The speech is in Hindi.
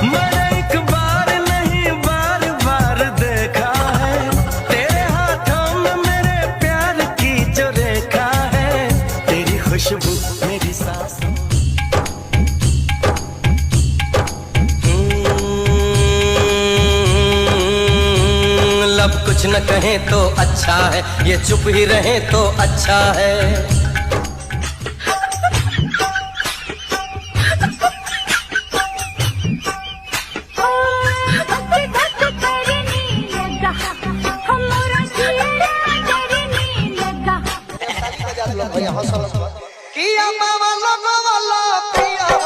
मैंने एक बार नहीं बार बार देखा है तेरे हाथों में मेरे प्यार की जो रेखा है, तेरी खुशबू मेरी सांसों। लब कुछ न कहें तो अच्छा है, ये चुप ही रहे तो अच्छा है। किया मामा लोगो वाला पिया हो,